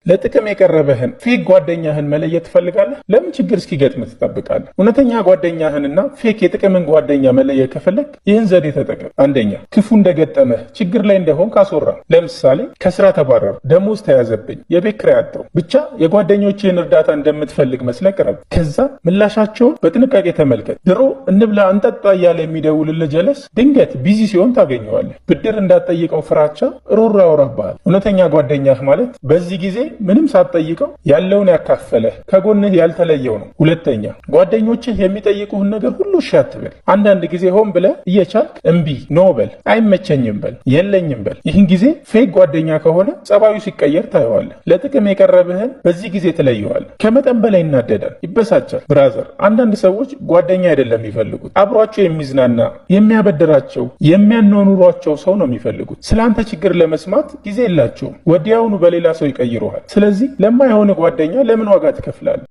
ለጥቅም የቀረበህን ፌክ ጓደኛህን መለየት ትፈልጋለህ? ለምን ችግር እስኪገጥም ትጠብቃለህ? እውነተኛ ጓደኛህንና ፌክ የጥቅምን ጓደኛ መለየት ከፈለግ ይህን ዘዴ ተጠቀም። አንደኛ፣ ክፉ እንደገጠመህ ችግር ላይ እንደሆን ካስወራ። ለምሳሌ ከስራ ተባረሩ፣ ደሞዝ ተያዘብኝ፣ የቤት ኪራይ አጣሁ፣ ብቻ የጓደኞችህን እርዳታ እንደምትፈልግ መስለህ ቅረብ። ከዛ ምላሻቸውን በጥንቃቄ ተመልከት። ድሮ እንብላ እንጠጣ እያለ የሚደውልልህ ጀለስ ድንገት ቢዚ ሲሆን ታገኘዋለህ። ብድር እንዳትጠይቀው ፍራቻ ሮሮ ያወራብሃል። እውነተኛ ጓደኛህ ማለት በዚህ ጊዜ ምንም ሳትጠይቀው ያለውን ያካፈለህ ከጎንህ ያልተለየው ነው። ሁለተኛ፣ ጓደኞችህ የሚጠይቁህን ነገር ሁሉ እሺ አትበል። አንዳንድ ጊዜ ሆን ብለህ እየቻልክ እምቢ፣ ኖ በል፣ አይመቸኝም በል፣ የለኝም በል። ይህን ጊዜ ፌክ ጓደኛ ከሆነ ጸባዩ ሲቀየር ታየዋለህ። ለጥቅም የቀረብህን በዚህ ጊዜ ትለየዋለህ። ከመጠን በላይ ይናደዳል፣ ይበሳጫል። ብራዘር፣ አንዳንድ ሰዎች ጓደኛ አይደለም የሚፈልጉት፣ አብሯቸው የሚዝናና የሚያበድራቸው የሚያኗኑሯቸው ሰው ነው የሚፈልጉት። ስለአንተ ችግር ለመስማት ጊዜ የላቸውም። ወዲያውኑ በሌላ ሰው ይቀይሩሃል። ስለዚህ ለማይሆን ጓደኛ ለምን ዋጋ ትከፍላለህ?